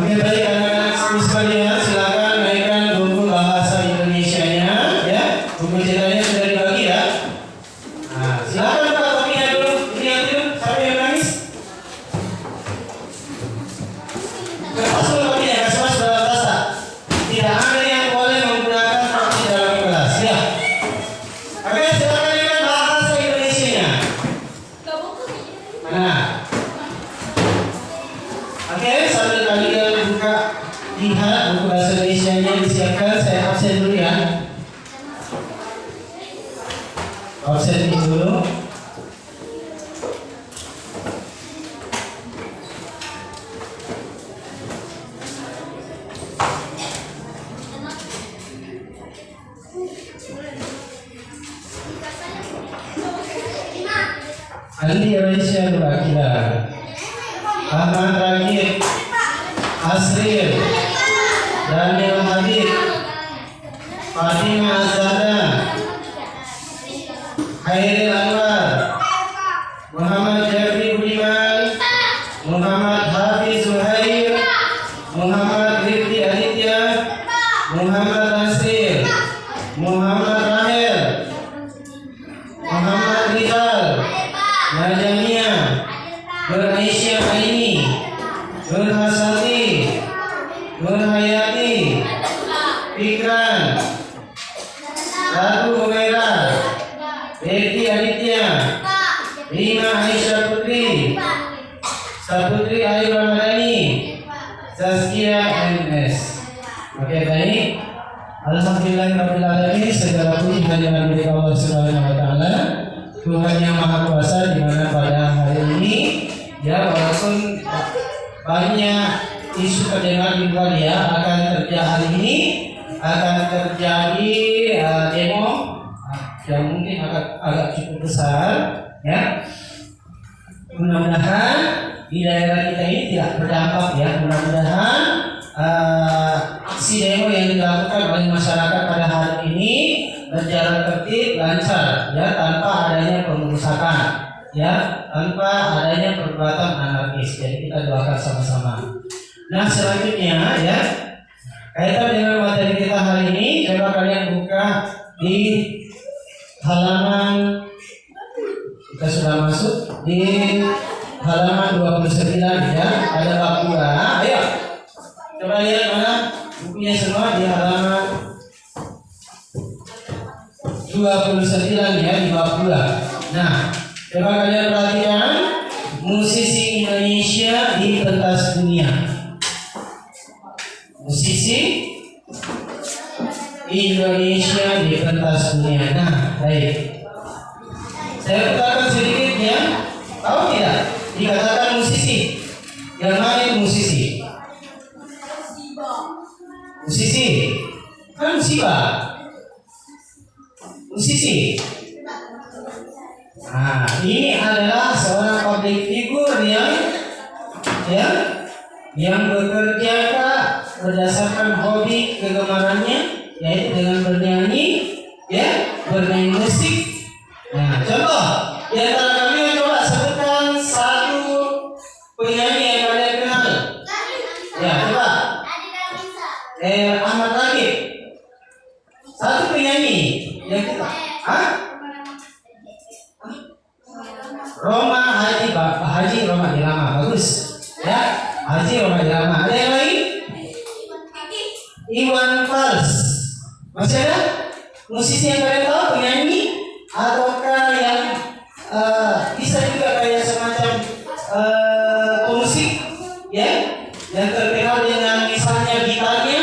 Oke, baik anak-anak sekalian, silakan naikkan buku bahasa Indonesianya, ya. Buku ceritanya sudah dibagi ya. Nah, silakan Pak Tominya dulu, lihat dulu, siapa yang nangis? Kertas dulu Tominya, kasih mas dalam tas tak? Tidak ada yang boleh menggunakan topi dalam kelas, ya. Oke, silakan naikkan bahasa Indonesianya. Mana? Oke, sambil kalian buka lihat buku bahasa Indonesianya disiapkan, saya absen dulu ya. Absen ini dulu. Andi Indonesia Berakila, Ahmad Ragib, Asril, Daniel Habib, Fatimah Azhara, Khairil Anwar, Muhammad Jafri Budiman, Muhammad Hafiz Zuhair, Muhammad Rifdi Aditya, Muhammad Nasir, Muhammad Rahel, Muhammad Rizal, Najamia, Nur Aisyah Aini, Nur Hasati, Nur Hayati, Fikran, Ratu Humaira, Devi Aditya, Rima Aisyah Putri, Saputri Ayu Ramadhani, Zaskia MS. Oke, baik. Alhamdulillahirrahmanirrahim. Segala puji hanya milik Allah Subhanahu wa taala, Tuhan yang Maha Kuasa, di mana pada hari ini ya walaupun banyak isu terdengar di luar ya akan terjadi hari ini akan terjadi demo yang mungkin agak cukup besar ya. Mudah-mudahan di daerah kita ini tidak berdampak ya. Mudah-mudahan aksi demo yang dilakukan oleh masyarakat pada hari ini berjalan tertib, lancar ya, tanpa adanya pengerusakan ya, tanpa adanya perbuatan anarkis. Jadi kita doakan sama-sama. Nah, selanjutnya ya, kaitan dengan materi kita hari ini, coba kalian buka di halaman, kita sudah masuk di halaman 29 ya, ada bab 2. Ayo coba lihat mana bukunya semua di halaman 29 ya, di bab 2. Nah, coba kalian perhatikan musisi Indonesia di pentas dunia. Musisi Indonesia di pentas dunia. Nah, baik. Saya katakan sedikit ya. Tahu tidak? Dikatakan musisi. Yang mana itu musisi? Musisi. Kan musibah. Musisi. Nah, ini adalah seorang public figure yang bekerja berdasarkan hobi kegemarannya, yaitu dengan bernyanyi, ya, bermain musik. Nah, contoh di antara kalian coba sebutkan satu penyanyi yang kalian kenal. Ya, coba. Ahmad Ragib. Satu penyanyi yang kita. Roma Haji Roma Irama, bagus. Ya, Haji Roma Irama. Ada yang lain? Iwan Fals. Masih ada? Musisi yang kalian tahu, penyanyi ataukah yang bisa juga kayak semacam pemusik ya, yang terkenal dengan misalnya gitarnya.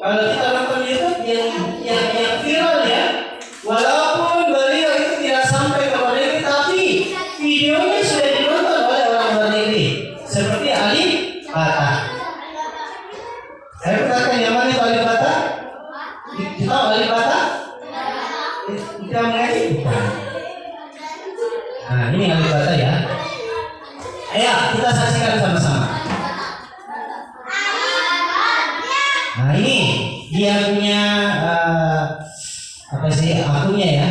Kalau kita nonton YouTube yang viral ya, walaupun beliau itu tidak sampai ke luar negeri, tapi videonya sudah ditonton oleh orang luar negeri, seperti Ali Bata. Saya katakan yang mana itu Ali Bata? Kita tahu Ali Bata? Kita mengaji bukan? Nah, ini Ali Bata ya. Ayo kita saksikan sama-sama. Nah, ini dia punya apa sih akunnya ya?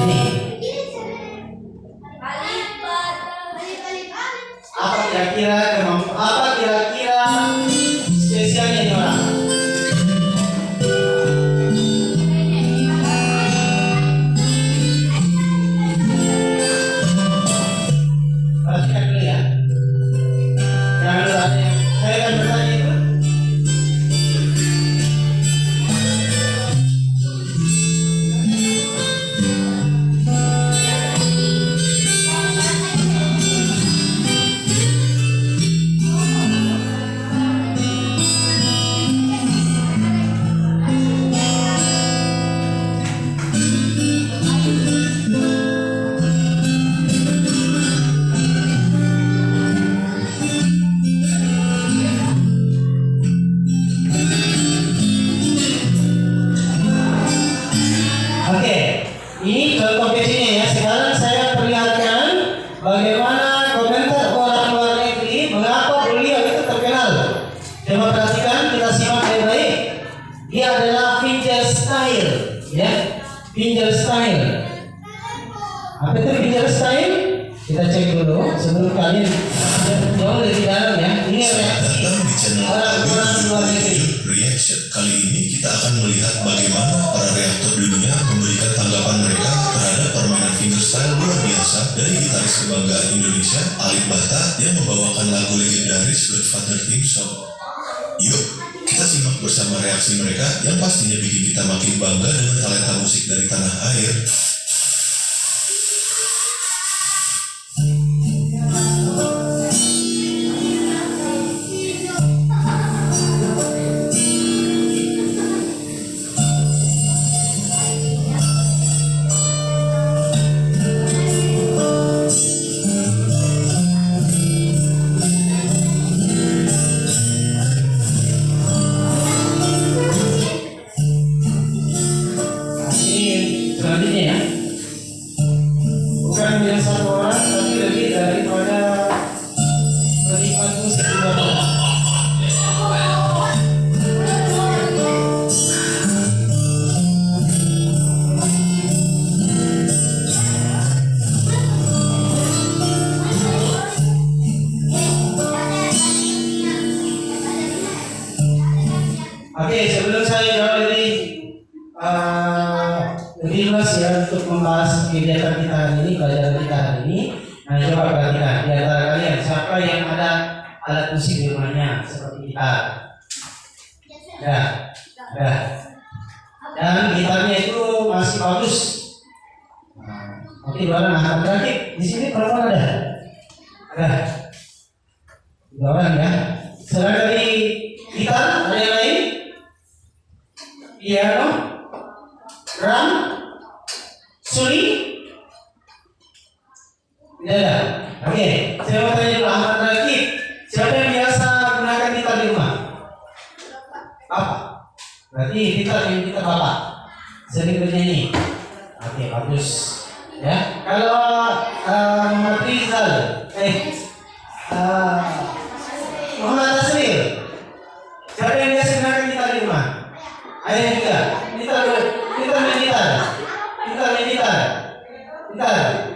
Ini Apa kira-kira spesialnya ini orang? Perhatikan dulu ya. Jangan dulu ada yang saya akan bertanya itu. Oke, ini contoh kesini ya. Sekarang saya perlihatkan bagaimana komentar orang luar negeri mengapa beliau itu terkenal. Coba perhatikan, kita simak baik-baik. Dia adalah fingerstyle, ya, fingerstyle. Apa itu fingerstyle? Kita cek dulu sebelum kalian jauh lebih dalam ya. Ini reaksi orang luar negeri. Reaction. Kali ini kita akan melihat bagaimana para reaktor dunia memberikan tanggapan mereka terhadap permainan fingerstyle luar biasa dari gitaris kebanggaan Indonesia, Alif Bata, yang membawakan lagu legendaris Godfather Theme Song. Yuk, kita simak bersama reaksi mereka yang pastinya bikin kita makin bangga dengan talenta musik dari tanah air. Selanjutnya ya, bukan yang satu orang tapi lebih daripada penikmat musik di bawah. Oke, sebelum saya jauh lebih luas ya untuk membahas kegiatan kita hari ini, pelajaran kita hari ini. Nah, coba perhatikan di antara kalian siapa yang ada alat musik di rumahnya seperti gitar. Ya, ya. Dan gitarnya itu masih bagus. Oke, dua orang akan berakit. Di sini berapa ada? Ada. Dua orang ya. Selain dari gitar, ada yang lain? Piano, drum, suli, tidak ada. Oke, saya mau tanya dulu Ahmad Rakib. Siapa yang biasa gunakan gitar di rumah? Bapak. Berarti gitar yang kita bapak. Sering bernyanyi. Oke, bagus. Ya, kalau Muhammad Rizal, Muhammad Tasril, siapa yang biasa gunakan gitar di rumah? Ayah juga. Kita main gitar,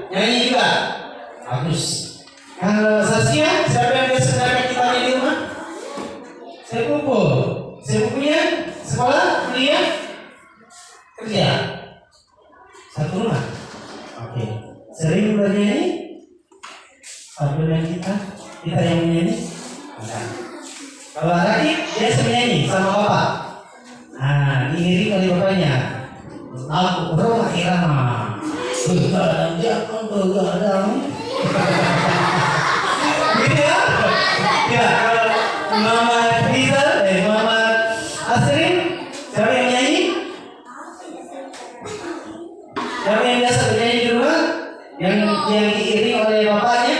nyanyi juga. Bagus. Kalau Saskia, siapa yang biasa gunakan gitarnya di rumah? Sepupunya, sekolah, kuliah, kerja. Satu rumah. Oke. Sering bernyanyi? Sambil main gitar yang menyanyi? Enggak. Kalau Rakib, dia menyanyi sama bapak. Nah, diiring oleh bapaknya. Aku Roma Irama. Begadang jangan begadang. Gitu ya? Ya, kalau Mama Rizal, Mama Asrin, siapa yang nyanyi? Siapa yang biasa bernyanyi di rumah? Yang diiring oleh bapaknya?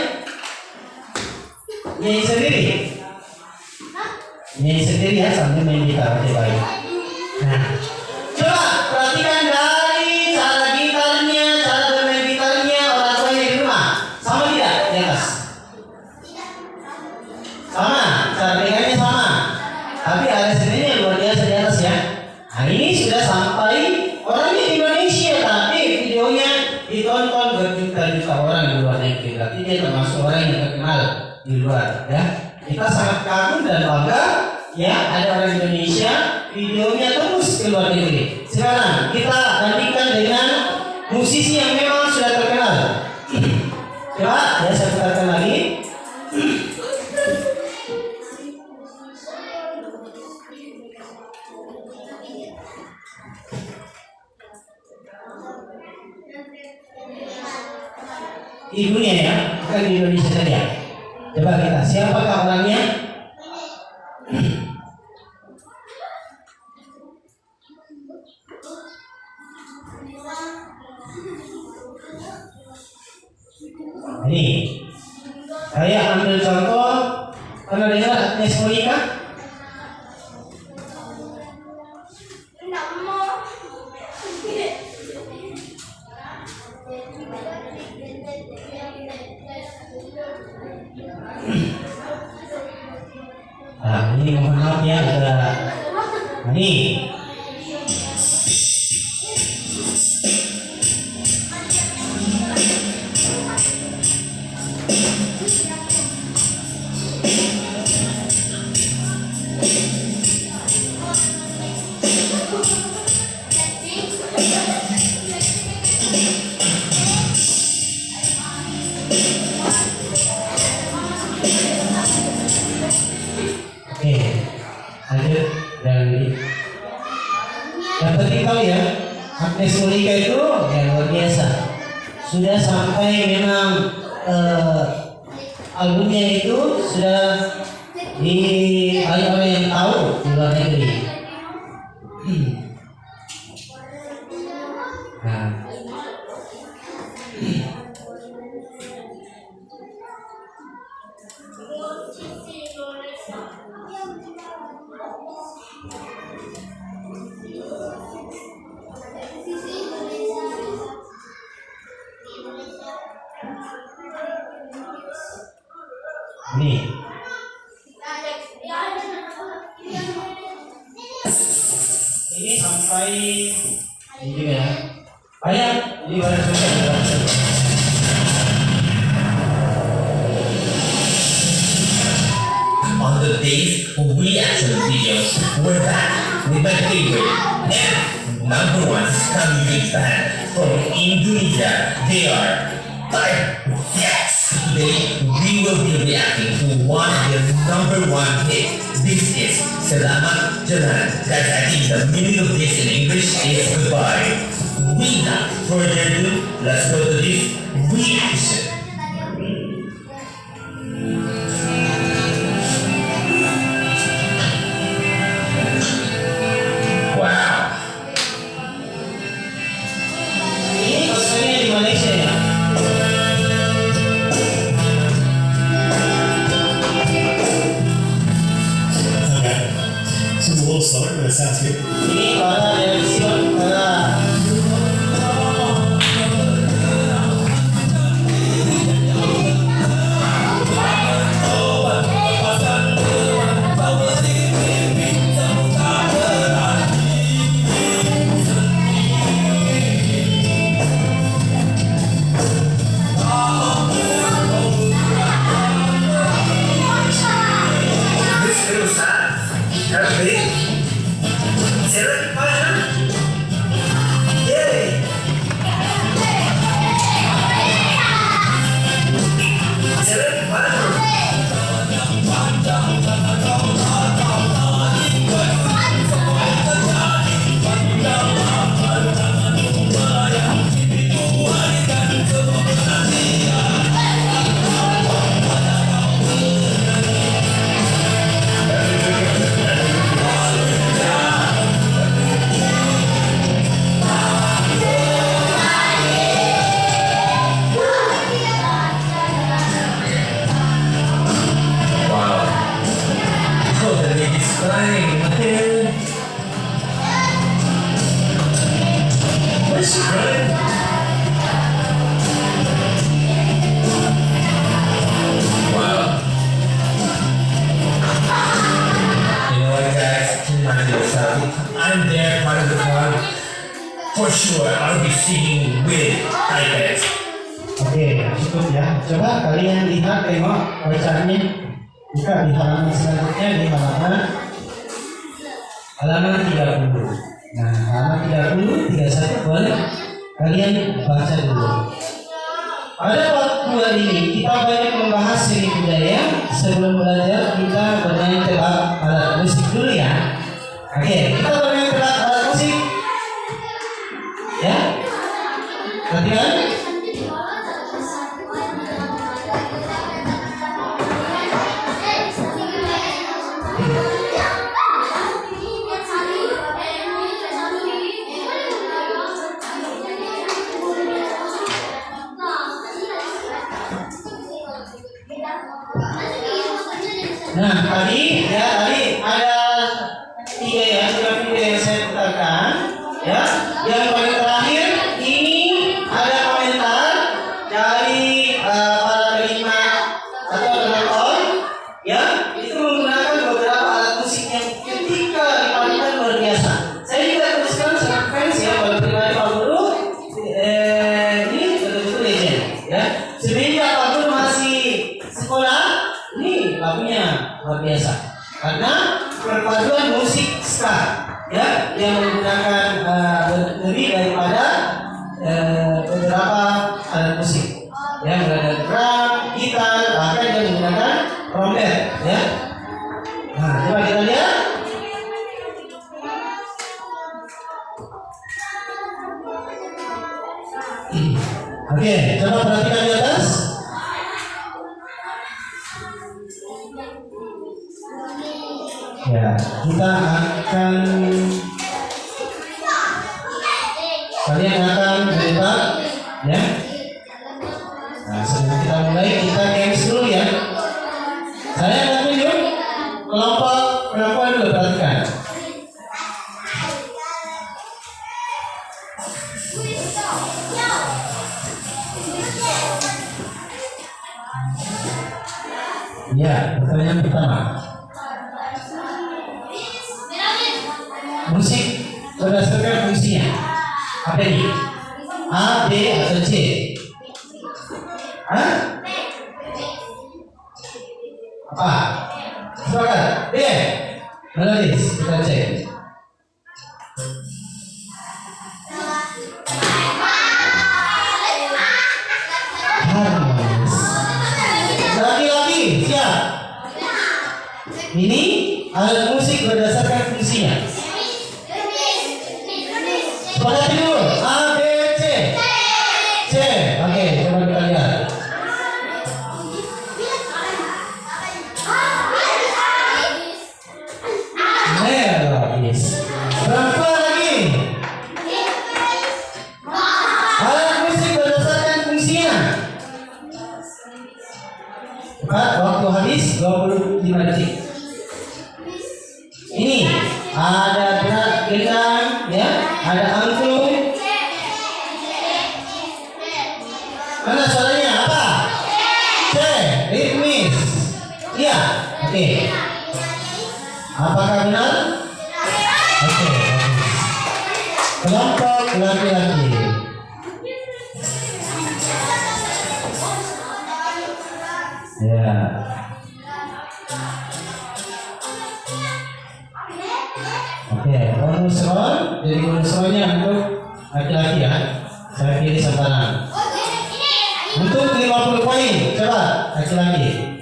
Nyanyi sendiri? Nyanyi sendiri ya sambil main gitar, baik. Nah, coba perhatikan dari cara gitarnya, cara bermain gitarnya orang tuanya di rumah. Sama tidak? Di atas. Sama, cara pegangnya sama. Tapi ada seninya luar biasa di atas ya. Nah, ini sudah sampai orangnya di Indonesia, tapi videonya ditonton berjuta-juta orang di luar negeri. Berarti dia termasuk orang yang terkenal di luar ya. Kita sangat kagum dan bangga ya ada orang Indonesia videonya tembus ke luar negeri. Sekarang kita bandingkan dengan musisi yang memang sudah terkenal. Coba ya saya putarkan lagi. Di dunia ya, bukan di Indonesia saja. Coba kita, siapakah orangnya? Ini, saya ambil contoh. Pernah dengar Agnes Monica? Nah, ini mohon maaf ya, ini. Lanjut dan yang penting tahu ya, Agnes Monica itu ya luar biasa. Sudah sampai memang albumnya itu sudah di banyak orang yang tahu di luar negeri. Nah. Ini sampai ini juga ya. Banyak di luar On the days of reaction videos, we're back with my favorite and number one ska music band from Indonesia. They are Yes! Today, we will be reacting to one of their number one hit. This is Selamat Jalan. Guys, I think the meaning of this in English is goodbye. Without further ado, let's go to this reaction. Wow. ini konsernya di Malaysia ya. Seems a little slower, but it sounds good. Ini para televisi para I'm there, part of the crowd. For sure, I'll be singing with iPads. oke, cukup ya. Coba kalian lihat, tengok bacaannya. Buka di halaman selanjutnya, di halaman 30. Nah, halaman 30, 31 boleh kalian baca dulu. Pada waktu hari ini kita banyak membahas seni budaya. Sebelum belajar kita bermain tebak alat musik dulu ya. Oke, kita bermain tebak alat musik. Ya, latihan. Nah, tadi ada 3 ya, sudah video yang saya putarkan ya. Yang paling terakhir ini ada komentar dari para terima atau penonton ya, itu menggunakan beberapa alat musik yang ketika dipadukan luar biasa. Saya juga teruskan sangat fans ya, kalau pribadi Pak Guru ini betul-betul legend ya. Sebenarnya Pak Guru masih sekolah, ini lagunya luar biasa karena perpaduan musik ska ya, yang menggunakan lebih daripada beberapa alat musik ya, mulai dari drum, gitar, bahkan dia menggunakan trompet ya. Nah, coba kita lihat. Oke, coba perhatikan di atas. Ya, kita akan kalian akan menebak ya. Nah, sebelum kita mulai kita games dulu ya. Saya akan tunjuk kelompok perempuan dulu, perhatikan. Ya, pertanyaan pertama. Musik berdasarkan fungsinya apa ini? A, B atau C? Hah? Apa? Sepakat? B. Menulis, kita cek. Harmonis. Lagi-lagi, siap. Ini alat musik berdasarkan fungsinya. Sepakat dulu. A, B, C. C. Oke, coba kita lihat. Melodis. Berapa lagi? Alat musik berdasarkan fungsinya. Cepat, waktu habis 25 detik. Ini ada gendang, ya, ada angklung. Mana suaranya? Apa? C. Ritmis. Iya. Oke. Apakah benar? Oke. Kelompok laki-laki. Ya. Oke, bonus roll. Jadi bonus rollnya untuk laki-laki ya. Saya pilih sekarang. Untuk 50 poin, coba laki-laki.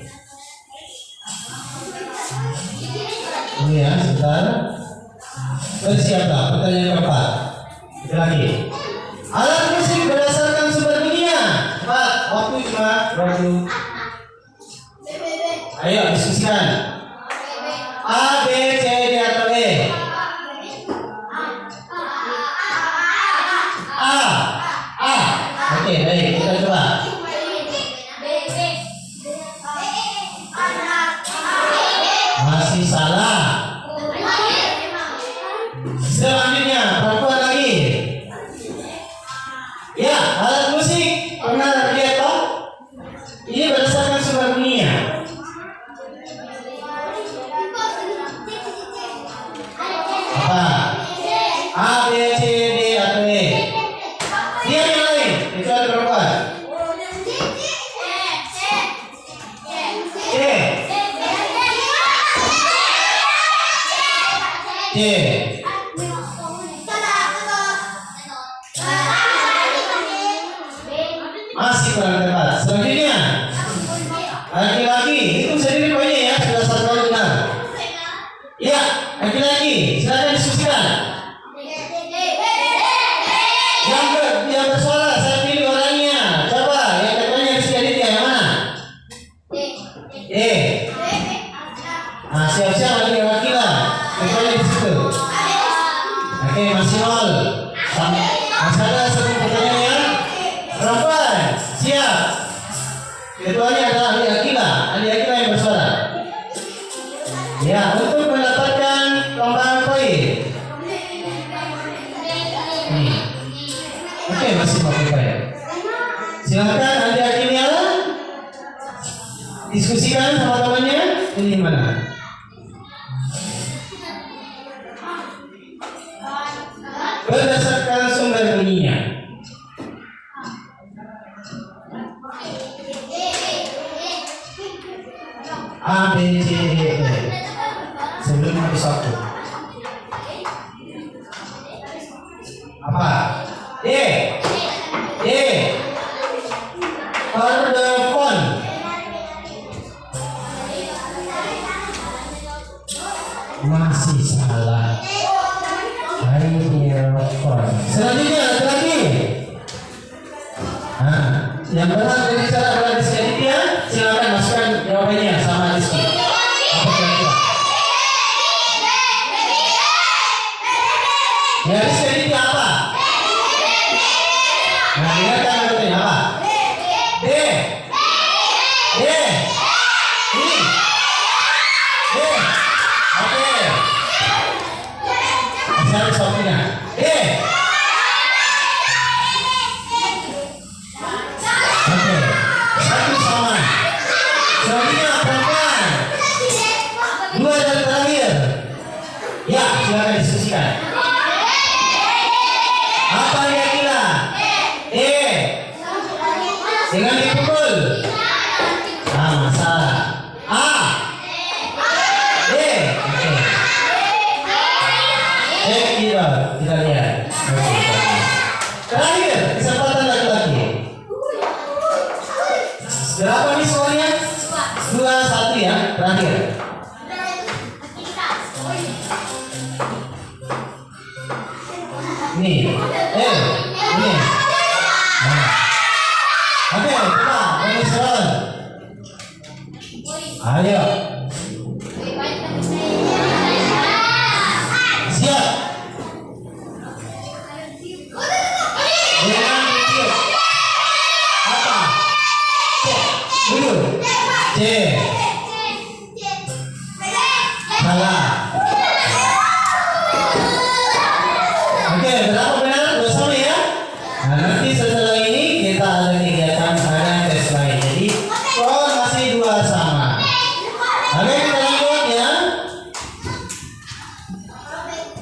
Ini ya, sebentar. Bersiaplah, pertanyaan keempat. Laki-laki. Alat musik berdasarkan sumber dunia. Cepat, waktu cuma 20. Ayo diskusikan. A, B, C, D atau E? A. Oke, baik, kita coba. Masih salah. Selanjutnya, perempuan lagi. Ya, alat musik. Pernah lihat toh? Ini berdasarkan sumber dunia. Apa? A, B, C, D atau E? Dia yang lain, itu ada perempuan. C. Masih kurang tepat. Selanjutnya, laki-laki itu sendiri poinnya ya, sudah satu kali benar. Ya, laki-laki, silakan diskusikan. Yang bersuara, saya pilih orangnya. Coba, yang katanya Rizky Aditya yang mana? Nah, siap-siap laki-laki lah. Katanya di situ. Oke, masih nol. Masih ada satu pertanyaan ya. Perempuan, siap. Ketuanya adalah Ali Akila yang bersuara. Ya, untuk mendapatkan tambahan poin. Oke, masih mau ya. Silakan Ali Akila diskusikan sama temannya. Ini mana? Berdasarkan sumber bunyinya. A, B, C, D, E. Sebelum habis waktu. Apa? D. Order the phone. Masih salah. Selanjutnya lagi. Nah, yang berhak berbicara adalah Rizky Aditya. Silakan masukkan jawabannya sama Rizky. Apa kira-kira? Ya, Rizky Aditya apa? Nah, dengarkan katanya apa? D. Ini. D. Oke. Masih harus waktunya. D. Oke. Satu sama. Selanjutnya perempuan. Dua dan terakhir. Ya, silakan diskusikan. Apa kira-kira? Dengan dipukul. Masalah. A. D. Oke. Kita lihat. Terakhir, kesempatan laki-laki. Berapa nih skornya? 2-1 ya, terakhir. Nih, ini. Nah. Oke, coba, bonus round. Ayo. Siap. Dengan ditiup. Apa? Dulu. C. Salah. Oke, berapa benar? 2 sama ya? Nah, nanti setelah ini kita ada kegiatan tes lain. Jadi, skor masih 2 sama. Oke, kita lanjut ya.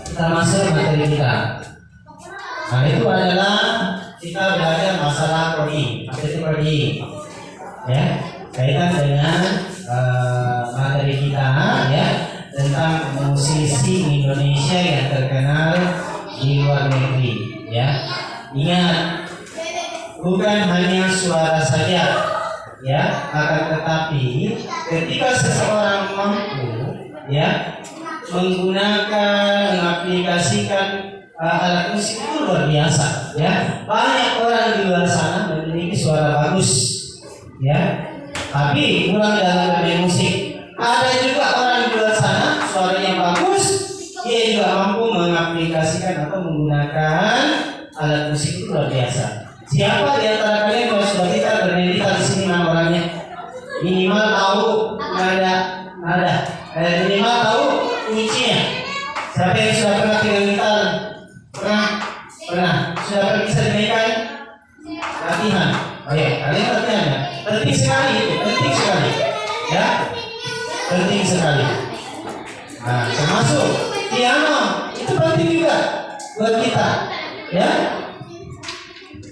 Kita masuk materi kita. Nah, itu adalah kita belajar masalah prodi. Apa itu prodi? Ya, kaitan dengan materi kita ya tentang musisi Indonesia yang terkenal di luar negeri. Ya, ingat bukan hanya suara saja, ya, akan tetapi ketika seseorang mampu, ya, menggunakan, mengaplikasikan alat musik itu luar biasa, ya. Banyak orang di luar sana memiliki suara bagus, ya, tapi kurang dalam bermain musik. Ada juga orang di luar sana suaranya bagus, dia juga mampu mengaplikasikan atau menggunakan alat musik itu luar biasa. Siapa di antara kalian kalau sudah kita bernyanyi di sini mana orangnya? Minimal tahu nada, minimal tahu kuncinya. Siapa yang sudah pernah pegang gitar? Pernah. Sudah bisa dinaikan? Latihan. Oke, kalian latihan ya. Penting sekali itu, penting sekali. Ya, penting sekali. Nah, termasuk piano itu penting juga buat kita. Ya.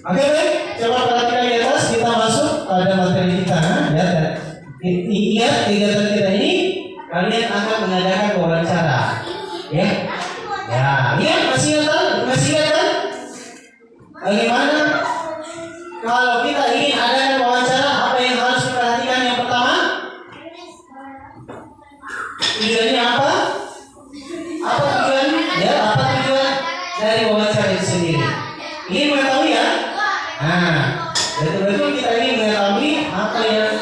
Oke, baik. Coba perhatikan di atas. Kita masuk pada materi kita. Ya, dan ingat kegiatan kita ini kalian akan mengadakan wawancara. Ya, Ya, iya masih ingat kan? Bagaimana kalau kita ingin ada wawancara, apa yang harus diperhatikan yang pertama? Tujuannya apa? Apa tujuan? Ya, apa tujuan dari wawancara itu sendiri? Ingin mengetahui ya? Nah, betul-betul kita ingin mengetahui apa yang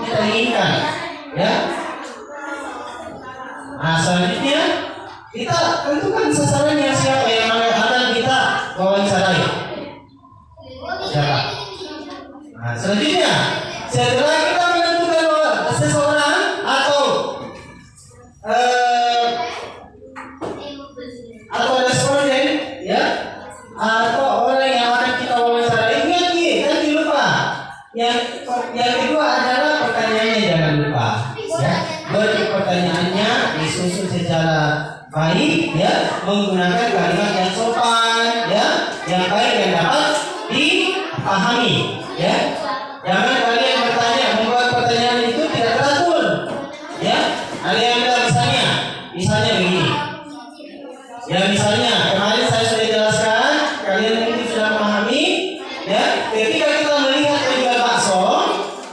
kita inginkan, ya. Nah, selanjutnya kita tentukan sasarannya siapa yang akan kita wawancarai. Siapa? Nah, selanjutnya setelah kita menentukan seseorang atau responden, ya, atau orang yang akan kita wawancarai, jangan lupa. Yang kedua adalah pertanyaannya, jangan lupa. Ya, bentuk pertanyaannya disusun secara baik, ya, menggunakan kalimat yang sopan, ya, yang baik yang dapat dipahami, ya. Jangan kalian membuat pertanyaan itu tidak teratur, ya. Ada yang bilang misalnya begini, ya, misalnya kemarin saya sudah jelaskan, kalian mungkin sudah memahami, ya. Ketika kita melihat penjual bakso,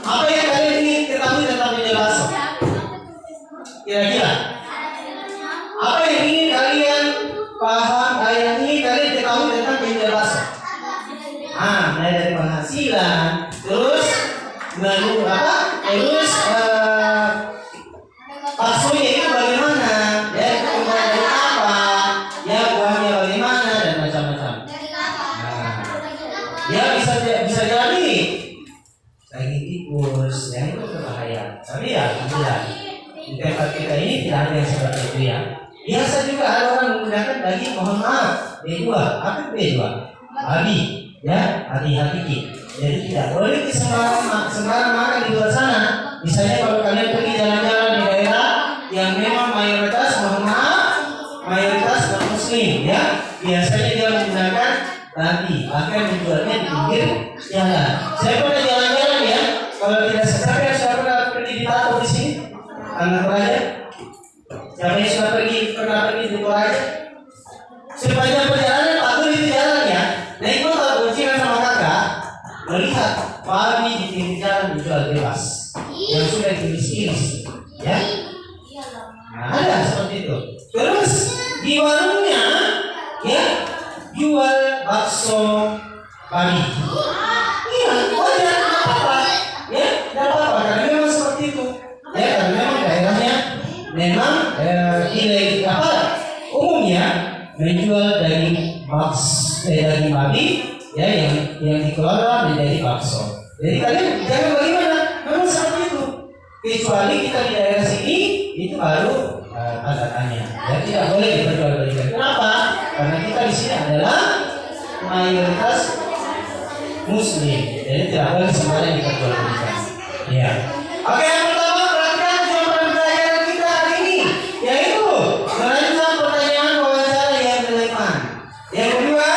apa yang kalian ingin ketahui tentang penjual bakso? Kira-kira apa yang ingin kalian paham, yang ingin kalian ketahui tentang penjual bakso? Mulai dari penghasilan, terus menu apa? Terus baksonya itu bagaimana? Ya, kemudian dari apa? Ya, buahnya bagaimana dan macam-macam. Ya bisa jadi daging tikus, yang itu berbahaya. Tapi ya, tidak. Di tempat kita ini tidak ada yang seperti itu, ya. Biasa juga ada orang menggunakan daging, mohon maaf, B2. Apa B2? Babi, ya, hati-hati. Jadi tidak boleh sembarang makan di luar sana. Misalnya kalau kalian pergi jalan-jalan di daerah yang memang mayoritas, mohon maaf, mayoritas non-muslim, ya, biasanya dia menggunakan babi, bahkan menjualnya di pinggir jalan. Saya pernah jalan-jalan, ya. Kalau tidak saya pernah pergi di Tato di sini. Anak Toraja, siapa yang sudah pernah pergi di Toraja? Sepanjang perjalanan Pak Guru itu jalan, ya, naik motor boncengan sama kakak, melihat babi di pinggir jalan dijual bebas, yang sudah diiris-iris, ya. Nah, ada seperti itu. Terus di warungnya, ya, jual bakso babi. Iya, wajar, tidak apa-apa, ya, tidak apa-apa karena memang seperti itu. Ya, karena memang daerahnya memang umumnya menjual daging babi, ya, yang dikelola menjadi bakso. Jadi kalian jangan bagaimana, memang seperti itu. Kecuali kita di daerah sini itu baru tanda tanya. Ya, tidak boleh diperjualbelikan. Kenapa? Karena kita di sini adalah mayoritas Muslim, jadi tidak boleh sembarang diperjualbelikan. Ya. Oke, yang pertama perhatikan jawaban pelajaran kita hari ini, yaitu merancang pertanyaan wawancara yang relevan. Yang kedua,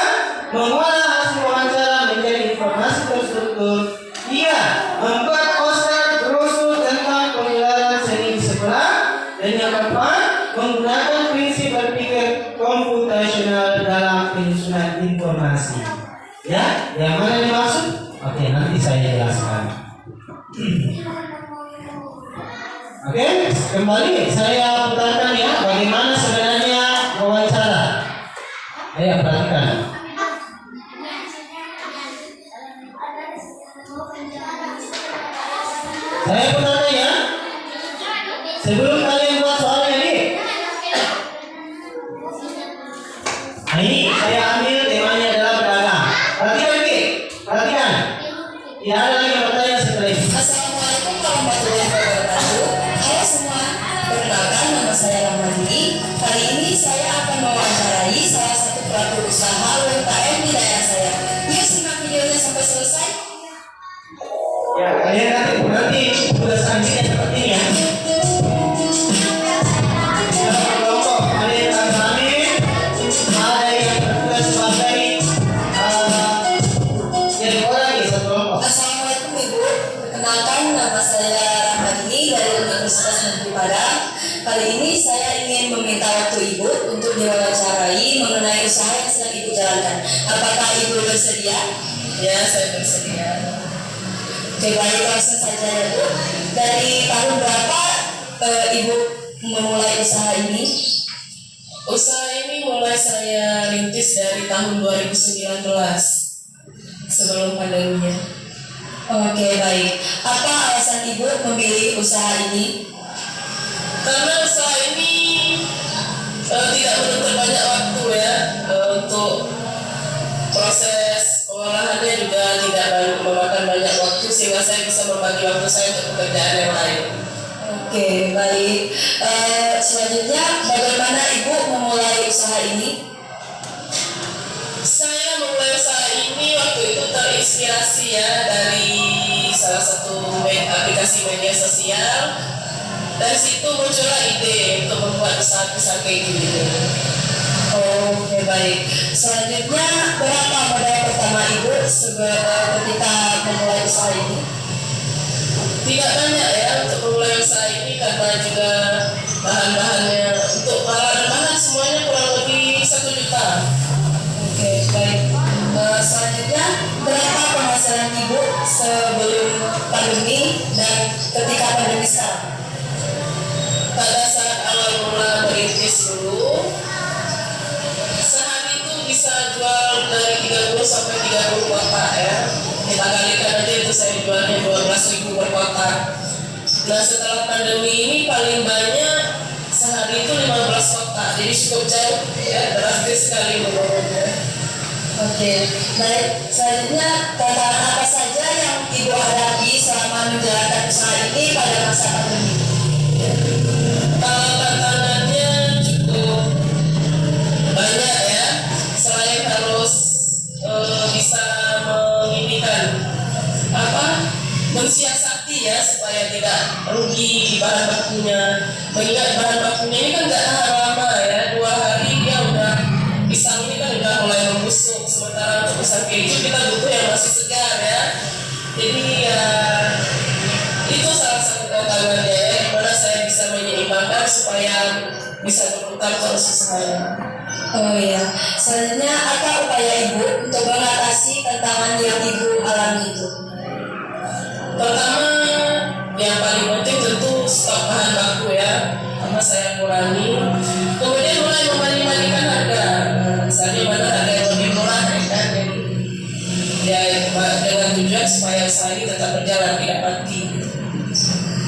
mengolah hasil wawancara menjadi informasi terstruktur. Tiga, membuat poster brosur tentang pengelaran seni di sekolah. Dan yang keempat, menggunakan prinsip berpikir komputasional dalam penyusunan informasi. Ya, yang mana dimaksud? Oke, nanti saya jelaskan. Oke, kembali saya putarkan, ya, bagaimana sebenarnya wawancara. Ayo perhatikan. Saya putarkan, ya. Sebelum kalian buat soalnya nih. Nah, ini saya ambil temanya adalah pedagang. Perhatikan lagi, perhatikan. Tidak ada lagi yang bertanya setelah itu. Assalamualaikum warahmatullahi wabarakatuh. Halo semua, perkenalkan nama saya Ramadini. Kali ini saya akan mewawancarai salah satu pelaku usaha UMKM di daerah saya. Yuk simak videonya sampai selesai. Ya, kalian nanti tugas selanjutnya seperti ini, ya. Kelompok, ada yang amin, ada yang bertugas sebagai jadi orang di satu kelompok. Assalamualaikum Ibu. Perkenalkan nama saya Ramadini dari Universitas Negeri Padang. Kali ini saya ingin meminta waktu Ibu untuk diwawancarai mengenai usaha yang sedang Ibu jalankan. Apakah Ibu bersedia? Ya, saya bersedia. Oke, baik, langsung saja ya Bu. Dari tahun berapa Ibu memulai usaha ini? Usaha ini mulai saya rintis dari tahun 2019 sebelum pandeminya. Oke, baik. Apa alasan Ibu memilih usaha ini? Karena usaha ini tidak menuntut banyak waktu ya, untuk proses pengolahannya juga tidak memakan banyak waktu sehingga saya bisa membagi waktu saya untuk pekerjaan yang lain. Oke, baik. Selanjutnya, bagaimana Ibu memulai usaha ini? Saya memulai usaha ini waktu itu terinspirasi ya dari salah satu aplikasi media sosial. Dari situ muncullah ide untuk membuat usaha pisang keju ini. Oke, baik. Selanjutnya, berapa modal pertama Ibu ketika memulai usaha ini? Tidak banyak ya untuk memulai usaha ini karena juga bahan-bahannya untuk bahan semuanya kurang lebih 1 juta. Oke, baik. Selanjutnya, berapa penghasilan Ibu sebelum pandemi dan ketika pandemi sekarang? Pada saat awal mula merintis dulu, sehari itu bisa jual dari 30 sampai 30 kotak ya. Kita kalikan aja itu saya jualnya 12.000 per kotak. Nah setelah pandemi ini paling banyak sehari itu 15 kotak, jadi cukup jauh ya, drastis sekali menurunnya. Oke, baik. Selanjutnya, tantangan apa saja yang Ibu hadapi selama menjalankan usaha ini pada masa pandemi? Tantangannya cukup banyak ya, selain harus bisa mensiasati ya supaya tidak rugi di bahan bakunya. Mengingat bahan bakunya ini kan nggak tahan lama ya, 2 hari dia udah pisang ini kan udah mulai membusuk. Sementara untuk pisang keju kita butuh yang masih segar ya. Jadi ya itu salah satu tantangannya ya, dimana saya bisa menyeimbangkan supaya bisa berputar terus usahanya. Oh iya, selanjutnya apa upaya Ibu untuk mengatasi tantangan yang Ibu alami itu? Pertama, yang paling penting tentu stok bahan baku ya, karena saya kurangi. Kemudian mulai membanding-bandingkan harga, misalnya mana harga yang lebih murah ya kan, ya dengan tujuan supaya usaha ini tetap berjalan, tidak mati.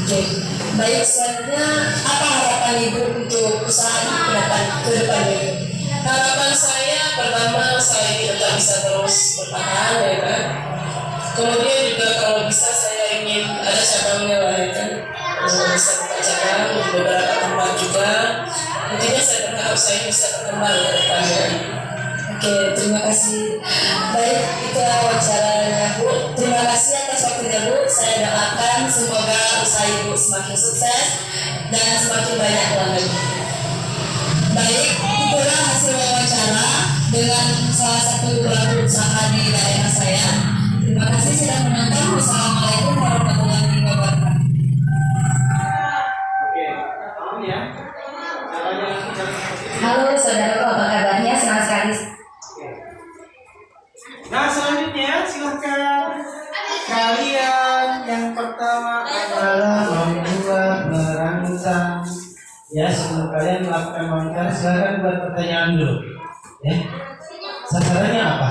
Oke, baik. Selanjutnya apa harapan Ibu untuk usaha ini ke depannya? Harapan saya pertama usaha ini tetap bisa terus bertahan ya kan. Kemudian juga kalau bisa saya ingin ada cabangnya lah ya kan, bisa buka cabang di beberapa tempat juga. Intinya saya berharap saya bisa berkembang ke depannya. Oke, terima kasih. Baik, itu wawancaranya Bu. Terima kasih atas waktunya Bu. Saya doakan semoga usaha Ibu semakin sukses dan semakin banyak pelanggan. Baik, itulah hasil wawancara dengan salah satu pelaku usaha di daerah saya. Terima kasih sudah menonton. Wassalamualaikum warahmatullahi wabarakatuh. Oke, ya. Halo saudaraku, apa kabarnya? Senang sekali. Nah selanjutnya silakan kalian yang pertama adalah membuat merancang. Ya, sebelum kalian melakukan wawancara silakan buat pertanyaan dulu. Ya, sasarannya apa?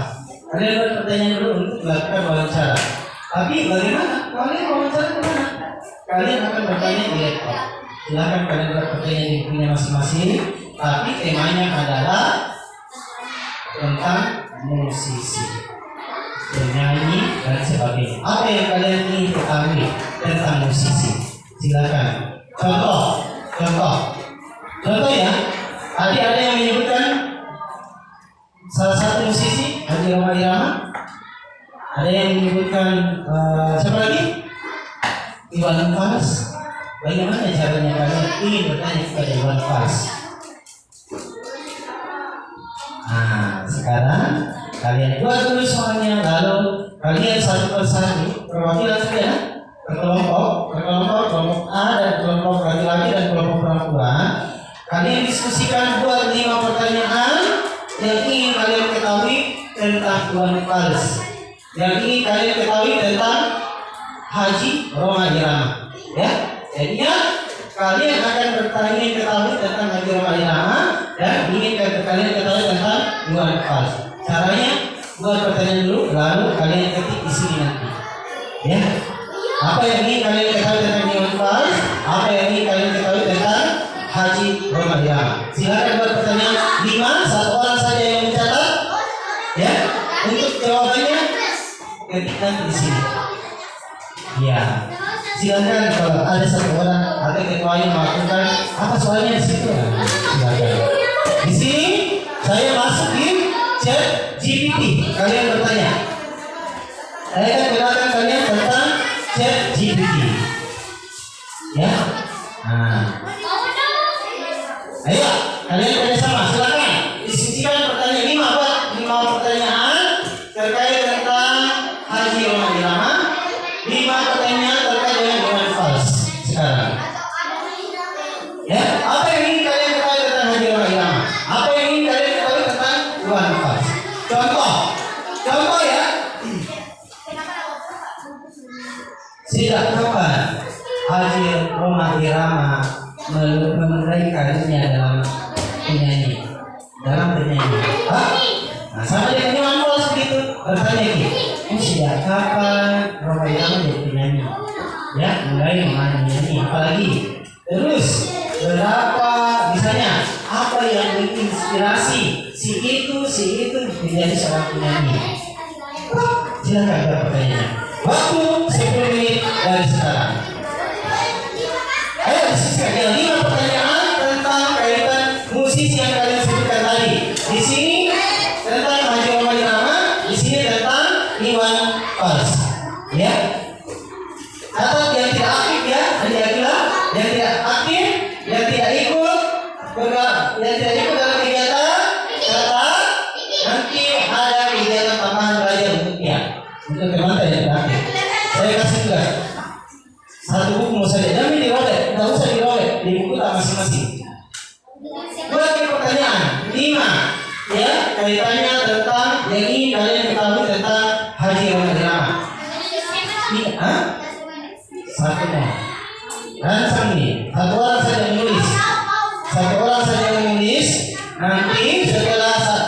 Kalian buat pertanyaan dulu untuk melakukan wawancara. Tapi bagaimana? Kalian wawancara kemana? Kalian akan bertanya di laptop. Silakan kalian buat pertanyaan di bukunya masing-masing. Tapi temanya adalah tentang musisi, penyanyi dan sebagainya. Apa yang kalian ingin ketahui tentang musisi? Silakan. Contoh ya. Tadi ada yang menyebutkan salah satu musisi, Haji Roma Irama. Ada yang menyebutkan siapa lagi? Iwan Fals. Bagaimana caranya kalian ingin bertanya kepada Iwan Fals? Nah, sekarang kalian buat dulu soalnya, lalu kalian satu persatu perwakilan saja berkelompok, kelompok A dan kelompok laki-laki dan kelompok perempuan perempuan, kalian diskusikan buat 5 pertanyaan yang ingin kalian ketahui tentang Iwan Fals, yang ingin kalian ketahui tentang Haji Roma Irama. Ya, jadinya kalian akan bertanya ketahui tentang Haji Roma Irama dan ingin kalian ketahui tentang Iwan Fals. Caranya buat pertanyaan dulu, lalu kalian ketik di sini nanti. Ya, apa yang ingin kalian ketahui tentang Iwan Fals, apa yang ingin kalian ketahui tentang Haji Roma Irama. Silakan buat pertanyaan 5, 1 orang saja yang mencatat. Ya, untuk jawabannya ketik nanti di sini. Ya, silakan kalau ada 1 orang atau ketua yang melakukan apa soalnya di situ. Silakan. Di sini saya masuk di chat GPT. Kalian bertanya. Saya akan kenalkan kalian tentang chat GPT. Ya. Nah. Ayo, kalian kerjasama. Silakan diskusikan pertanyaan 5 apa? 5 pertanyaan terkait tentang Haji Roma Irama. 5 pertanyaan terkait dengan Iwan Fals. Sekarang. Ya, apa yang ingin kalian ketahui tentang Haji Roma Irama? Apa yang ingin kalian ketahui tentang Iwan Fals? Contoh ya. Sejak kapan Haji Roma Irama memulai karirnya dalam penyanyi? Hah? Nah, sama dengan Iwan Fals begitu. Bertanya gitu. Sejak kapan Roma Irama jadi penyanyi? Ya, mulai menyanyi. Apalagi? Terus berapa misalnya apa yang menginspirasi si itu menjadi seorang penyanyi? Silakan jawab pertanyaannya. Waktu 10 menit dari sekarang. Ayo diskusikan yang 5 pertanyaan tentang kaitan musisi yang kalian sebutkan tadi. Di sini tentang Haji Roma Irama, di sini tentang Iwan Fals. Ya. Catat yang tidak aktif ya, yang tidak aktif, yang tidak ikut dalam kegiatan, catat. Nanti ada kegiatan tambahan belajar untuknya. Untuk teman-teman yang tidak aktif. Saya kasih tugas. 1 buku saja, jangan dirolek, tidak usah dirolek, di buku tak masing-masing. Buat pertanyaan 5, ya, kaitannya tentang yang ingin kalian ketahui tentang Haji Roma Irama. Hah? 1 mau. Rancang nih, 1 orang saja menulis. 1 orang saja menulis. Nanti setelah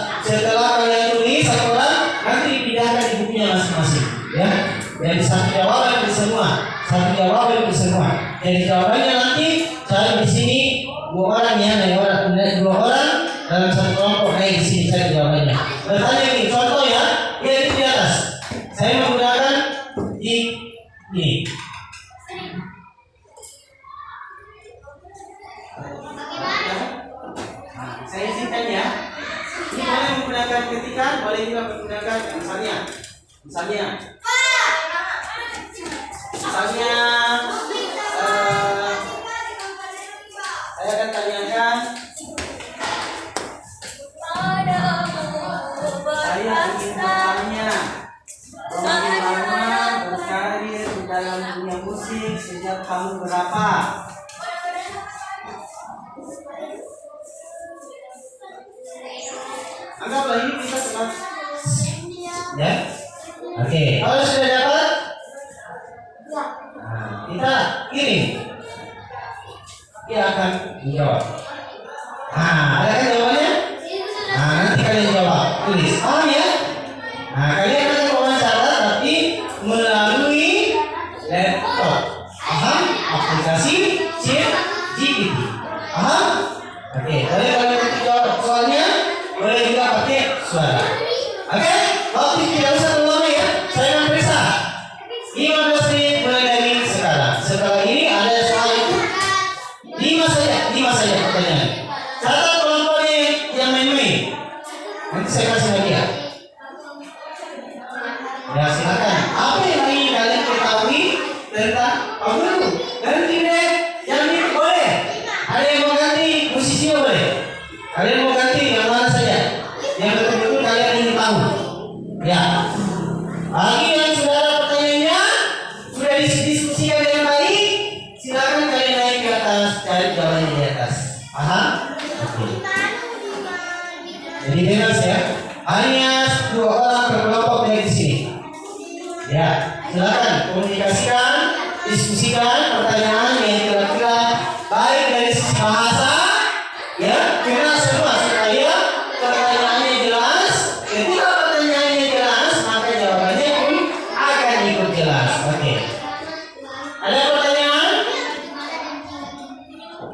kalian tulis 1 orang, nanti dipindahkan di bukunya masing-masing. Ya, jadi 1 jawaban di semua. 1 jawaban di semua. Jadi jawabannya nanti cari di sini 2 orang ya, 2 orang dalam 1 kelompok. Di sini cari jawabannya. Bertanya ini, contoh ya, ya itu di atas. Saya menggunakan ini. Saya izinkan ya. Ini boleh menggunakan ketikan, boleh juga menggunakan misalnya saya akan tanyakan, saya ingin bertanya, Roma Irama berkarir di dalam dunia musik sejak tahun berapa? Anggaplah ini kita telah ya. Oke, kalau sudah dapat, nah, kita kirim. Dia akan menjawab. Ada kan jawabannya? Nanti kalian jawab, tulis. Paham ya? Kalian akan wawancara tapi melalui laptop. Paham? Aplikasi chat GPT. Paham? Oke, boleh kalian ketik jawab soalnya, boleh juga pakai suara. Oke? Waktu tidak usah lama ya. Saya akan periksa 15 menit mulai dari sekarang. Setelah ini ada soal itu 5 saja pertanyaan. Catat kelompoknya yang main-main. Nanti saya kasih hadiah. pertanyaan yang kira-kira baik dari sisi bahasa, ya, kira semua supaya pertanyaannya jelas. Ketika pertanyaannya jelas, maka jawabannya pun akan ikut jelas. Oke. Ada pertanyaan?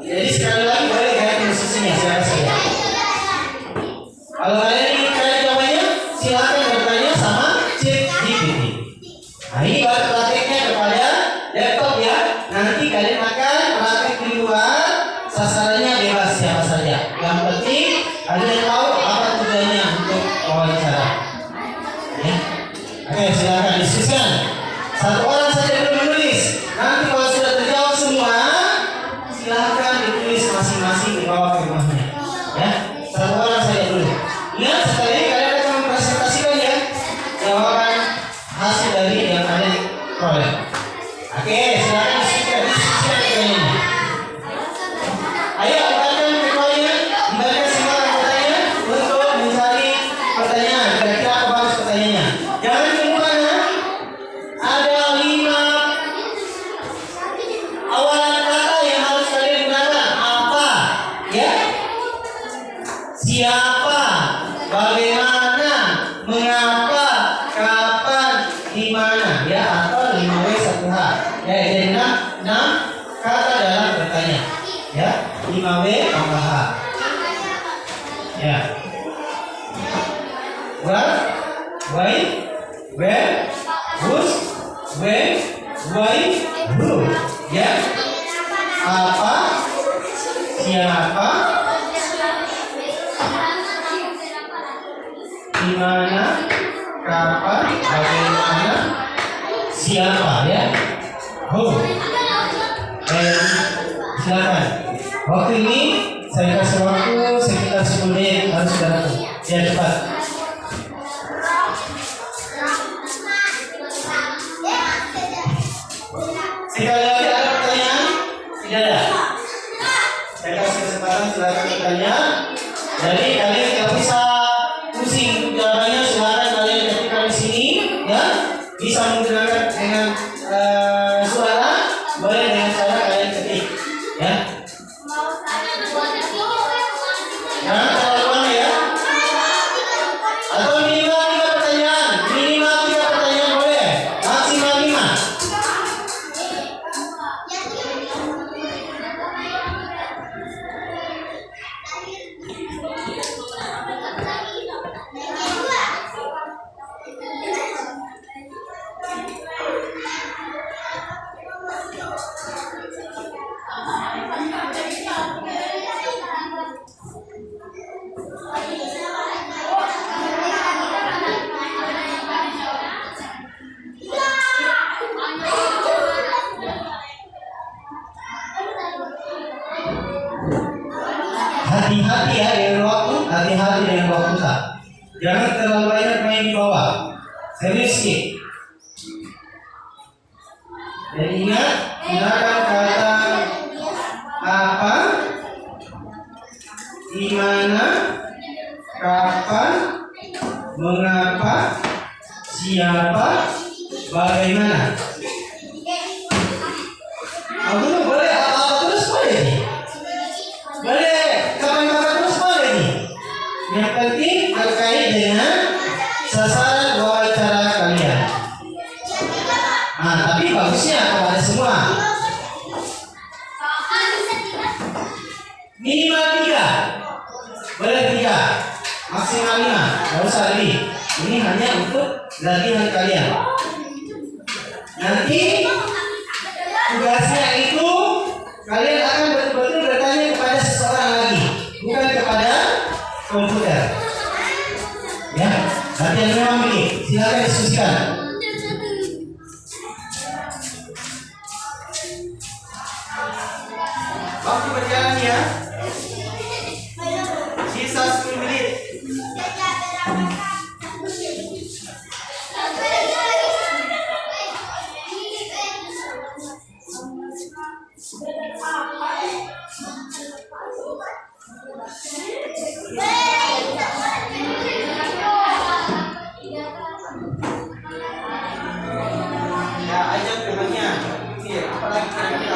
Jadi sekali lagi boleh ganti posisinya siapa saja. Kalau kalian ingin cari jawabannya, silakan bertanya sama ChatGPT. Nah, ini baru prakteknya kepada laptop ya. Nanti kalian akan praktek di luar, sasarannya bebas siapa saja. Yang penting kalian tahu apa tujuannya untuk wawancara. Ya. Oke, silakan diskusikan. Satu orang saja belum menulis. Nanti kalau sudah terjawab semua, silakan ditulis masing-masing di bawah rumahnya. Ya, satu orang saja dulu. Ingat, setelah ini kalian akan mempresentasikan ya jawaban hasil dari yang kalian peroleh. Oke, silakan diskusikan ini. Ayo, angkatkan ketuanya, kembalikan semua anggotanya untuk mencari pertanyaan. Kira-kira apa bagus pertanyaannya? Jangan lupa ya, ada 5 awalan kata yang harus kalian gunakan. Apa? Ya? Siapa? Bagaimana? Mengapa? Kapan? Di mana? Ya, atau 5W1H. Ya, jadi 6 kata dalam bertanya. Ya, 5W tambah H. Ya. What? Why? Where? Whose? When? Why? Who? Ya. Apa? Siapa? Di mana? Kapan? Bagaimana? Siapa? Ya. Who? Silakan. Waktu ini saya kasih waktu sekitar 10 menit harus sudah datang. Ya, cepat. Sekali lagi ada pertanyaan? Tidak ada. Saya kasih kesempatan silakan bertanya. Jadi kalian kalau bisa pusing untuk jawabannya, silakan kalian ketikkan di sini, ya. Bisa menggunakan dengan suara, boleh dengan cara kalian ketik, ya. Jangan terlalu lama ya. Atau minimal 3 pertanyaan, boleh. Maksimal 5. Hati-hati ya dengan waktu, hati-hati dengan waktu tak. Jangan terlalu banyak main di bawah. Serius sih. Dan ingat, gunakan kata apa, di mana, kapan, mengapa, siapa, bagaimana. Aku boleh apa-apa terus boleh nih. Boleh kapan-kapan terus boleh nih. Yang penting terkait dengan sasaran wawancara kalian. Nah, tapi bagusnya kepada semua. Minimal 3. Boleh 3. Maksimal 5. Gak usah lebih. Ini hanya untuk latihan kalian. Nanti tugasnya itu kalian akan betul-betul bertanya kepada seseorang lagi, bukan kepada komputer. Ya, latihan memang ini. Silakan diskusikan. Waktu berjalan ya. Sisa 10 menit. Ya, ajak temannya. Apalagi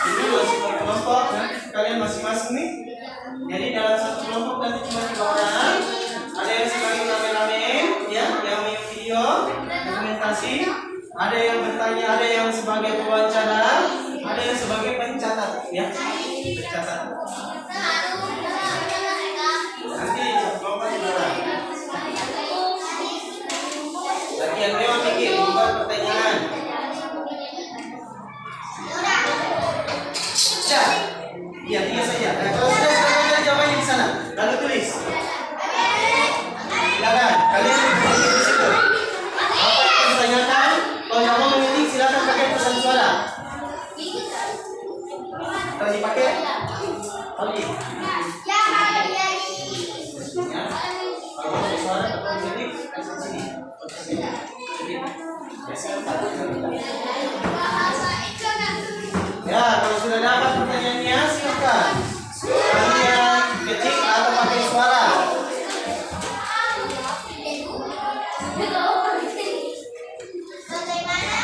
Ini masih berkelompok ya, kalian masing-masing nih. Jadi dalam satu kelompok nanti cuma 3 orang. Ada yang sebagai kameramen, ya, yang video, dokumentasi. Ada yang bertanya, ada yang sebagai pewawancara, ada yang sebagai pencatat, ya, pencatat. Nanti satu kelompok 3 orang. Lagi yang lewat mikir, buat pertanyaan. Ya, iya 3 saja. Nah, kalau sudah jawabannya di sana, lalu tulis. Silakan, kalian tulis di situ. Apa yang ditanyakan? Kalau yang mau mengetik silakan pakai pesan suara. Kalau dipakai, Oli. Ya. Kalau pakai suara, kalau mengetik kasih sini. Ya, kalau sudah dapat pertanyaannya silakan. Kalian ketik atau pakai suara.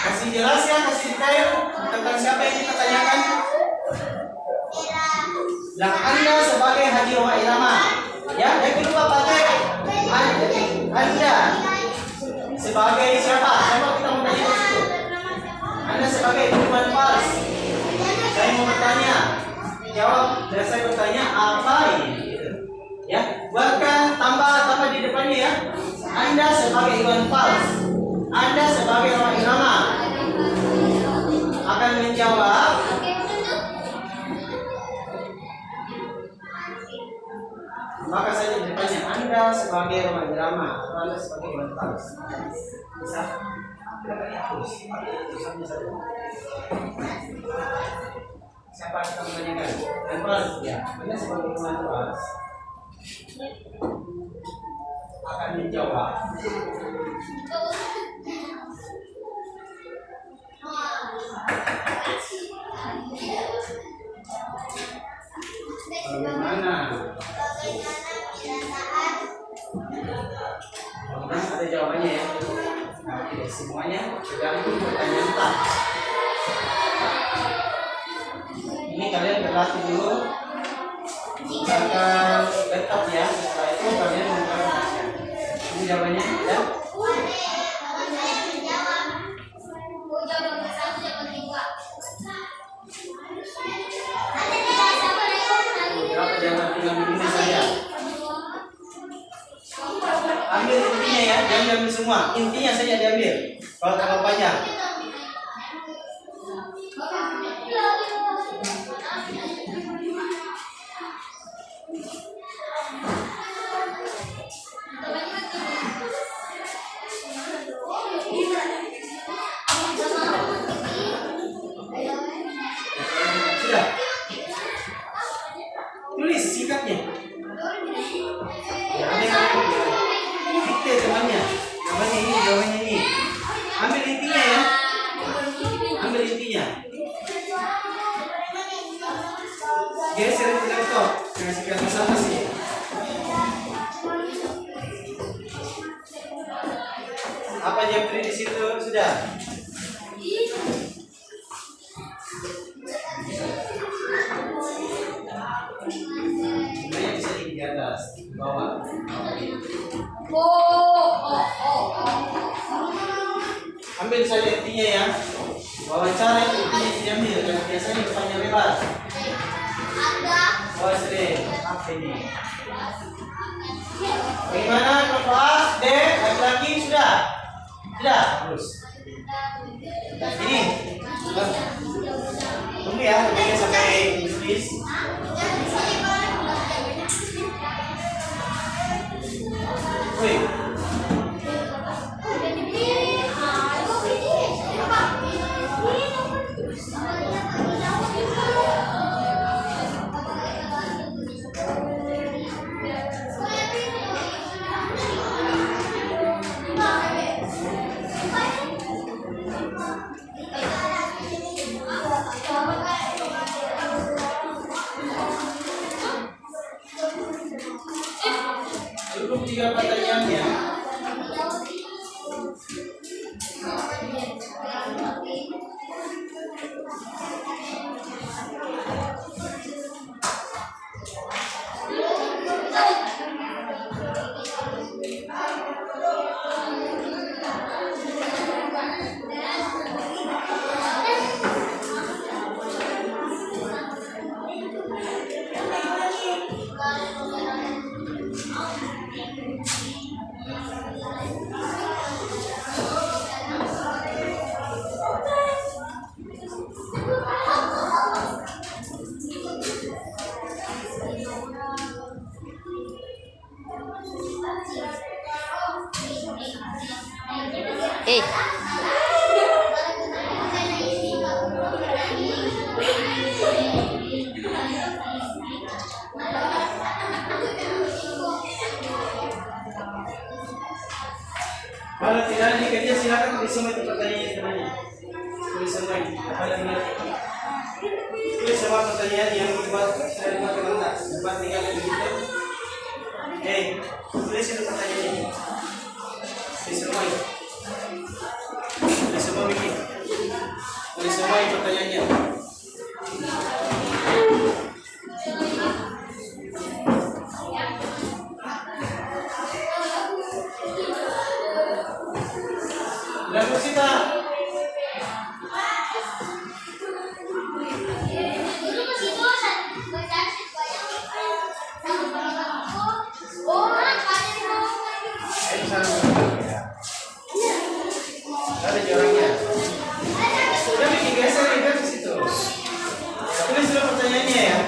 Kasih jelas ya, kasih detail tentang siapa yang kita tanyakan. Dan Anda sebagai Haji Roma Irama, ya, jangan lupa pakai Anda sebagai siapa? Siapa kita mau tanya di situ? Anda sebagai Irman Pals. Saya mau bertanya, jawab. Dan saya bertanya apa ini? Ya, buatkan tambah di depannya ya. Anda sebagai Irman Pals, Anda sebagai Roma Irama akan menjawab. Maka saya bertanya, Anda sebagai Roma Irama, Anda sebagai Irman Pals. Bisa? Siapa kita menanyakan? Irman, ya. Anda sebagai Irman Pals akan menjawab. Bagaimana? Ada jawabannya ya. Nah, tidak semuanya tergantung pertanyaan tak. Ini kalian berlatih dulu. Misalkan laptop ya. Setelah itu kalian membuat ini jawabannya ya. Berapa jawaban tinggal begini saja. Ambil intinya ya, jangan diambil semua. Intinya saja diambil. Kalau terlalu panjang. Sudah. Tulis singkatnya. Ya, dikte temannya. Jawabannya ini. Ambil intinya ya. Ambil intinya. Geser ke laptop. Kasih ke masing-masing. Apa yang beri di situ sudah? Sebenarnya bisa di atas, di bawah. Ambil saja intinya ya. Wawancara itu intinya diambil. Karena biasanya depannya lebar. Oh sering. Apa ini? Bagaimana kelompok A, D, laki-laki sudah? Sudah? Terus. Ini. Tunggu ya, sampai tulis. 23 pertanyaannya. Kalau tidak dikerja silakan tulis semua itu pertanyaan temannya. Tulis semua ini. Tulis semua pertanyaan yang dibuat sudah dibuat teman-teman. Dapat tinggal begitu. Tulis itu pertanyaan ini. Tulis semua ini. Tulis semua ini. Tulis semua ini pertanyaannya. Lalu kita ada jaraknya. Sudah bikin geser itu di situ. Tulis dulu pertanyaannya ya.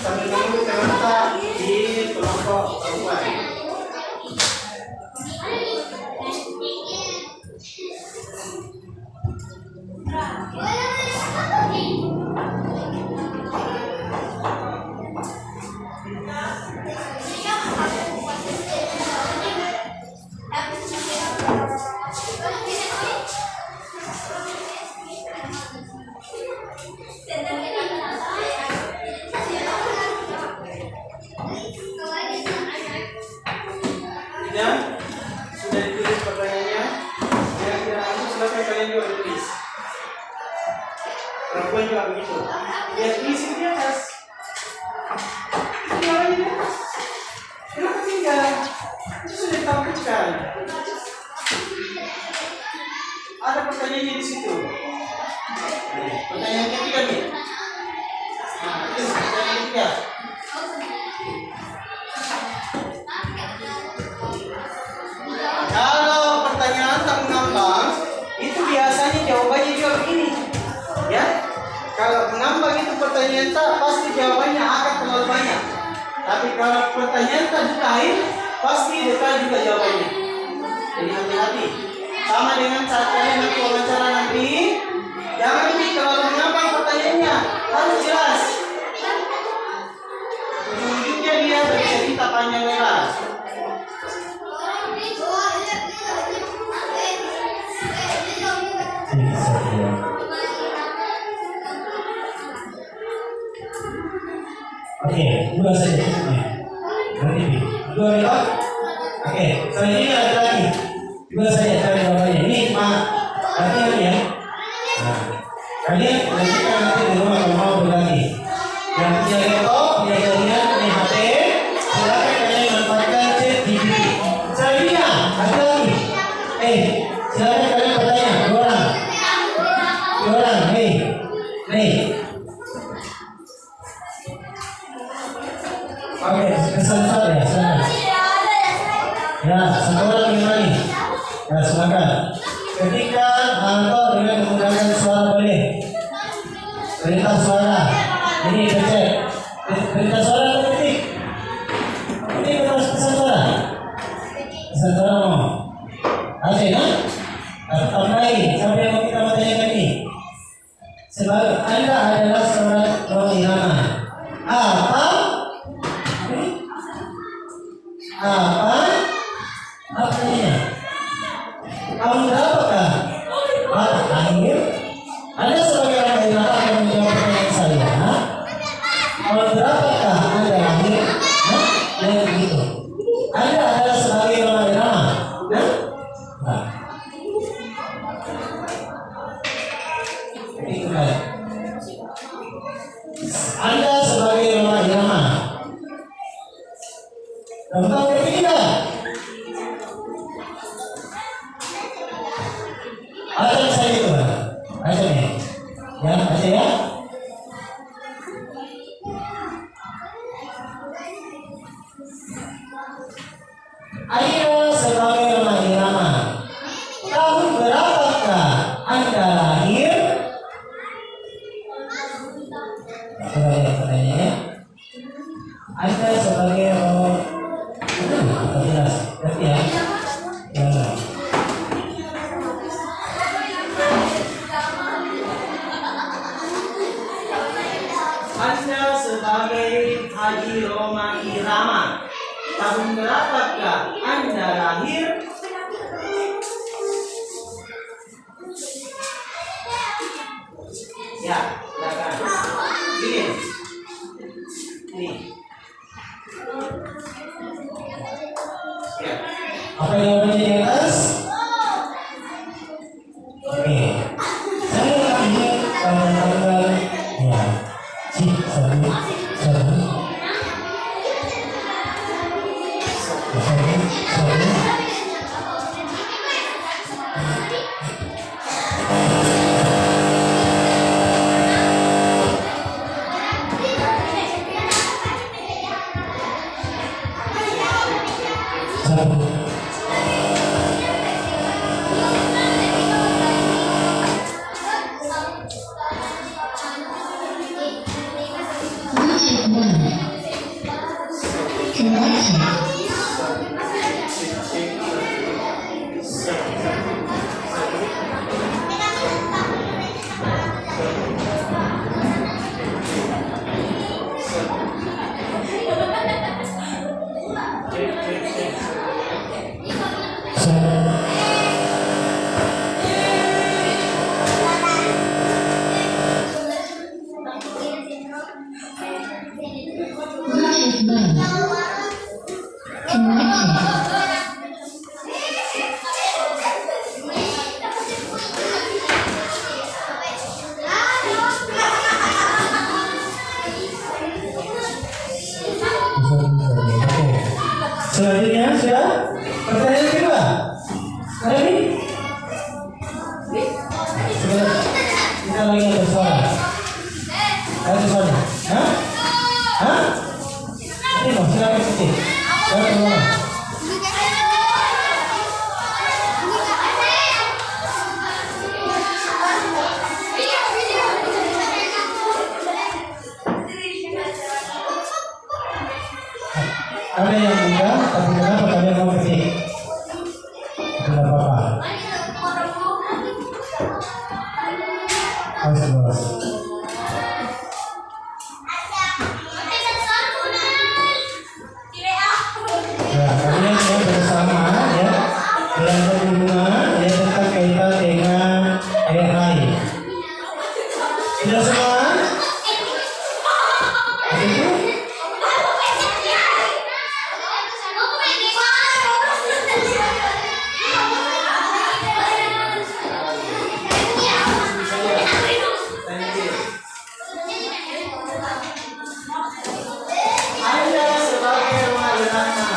Sambil menunggu teman-teman di kelompok perempuan. Sudah ditulis pertanyaannya. Yang tidak mampu silakan kalian juga tulis. Perempuan juga begitu. Dia tulis di atas. Tinggal di atas. Kenapa tinggal? Itu sudah ditampilkan. Ada pertanyaannya di situ. Pertanyaan ketiga nih. Nah, itu pertanyaan ketiga. Kalau pertanyaan tak mengambang, itu biasanya jawabannya juga begini, ya. Kalau mengambang itu pertanyaan tak, pasti jawabannya akan terlalu banyak. Tapi kalau pertanyaan tak detail, pasti detail juga jawabannya. Jadi hati-hati. Sama dengan saat kalian nanti wawancara nanti, jangan terlalu mengambang pertanyaannya, harus jelas. Ujung-ujungnya dia bercerita panjang lebar. Oke, dua saja. Nanti dua lewat. Oke, selanjutnya ada lagi. Dua saja cara jawabannya. Ini latihan ya. Nah, kalian nanti di rumah kalau mau berlagi. Yang punya laptop, punya jaringan, punya HP, silakan kalian manfaatkan ChatGPT. Selanjutnya ada lagi. Silakan kalian bertanya. Dua orang. Nih. Oke, kesan ya, silakan. Ya, satu orang yang lain. Ya, silakan. Ketika atau dengan menggunakan suara boleh. Perintah suara. Ini kecek. Perintah suara atau ketik? Ini pesan suara. Pesan suara mau. Oke, nah? Tambahin sampai yang kita mau tanyakan ini. Sebab Anda adalah seorang orang irama. Apa ini? Tahun berapakah? Akhir. Anda sebagai orang irama akan menjawab pertanyaan saya. Tahun berapakah Anda lahir? Yang begitu. Anda adalah Kamu tahu ketiga? Ada saya itu, ada nih, ya ada ya. Ayo sebagai Roma Irama, tahun berapakah Anda lahir? Coba lihat pertanyaannya. Anda sebagai Roma, jelas, berarti ya. Ya. Anda sebagai Haji Roma Irama, tahun berapakah Anda lahir? Ya, silakan. Ini. Ya. Apa yang ada di atas? Oke. Saya lahir pada tanggal ya. Selanjutnya sudah pertanyaan kedua. Ada ini? Sudah. Kita lagi ada suara. Ada suara. Hah? Hah? Ini mau silakan ketik. Silakan keluar. Ada yang enggak, tapi kenapa kalian mau ketik? Tidak apa-apa. Bos. Ya, kalian ya bersama ya belajar bunga ya tentang kaitan dengan AI. Sudah semua? Itu? Anda sebagai Irama,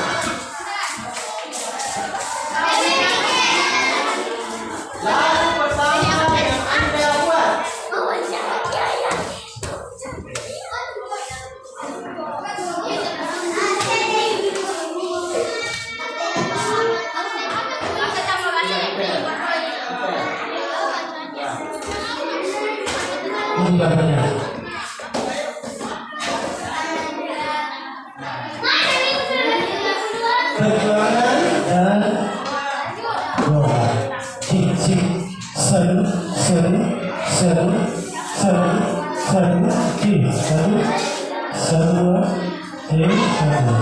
lagu pertama yang Anda buat. Ini gambarnya. Perjuangan dan doa. Cik cik seru seru seru seru seru cik seru seru cik seru.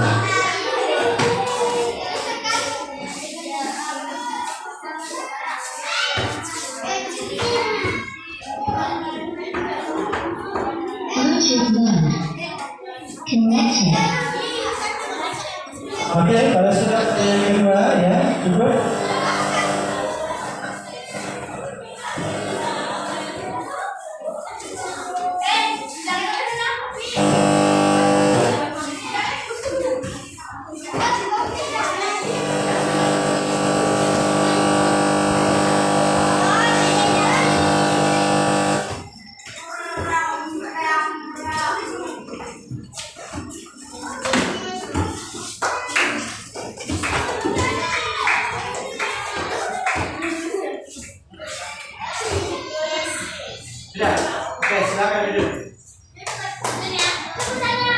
Oke, kalau sudah yang kedua ya cukup. Oke, silakan duduk.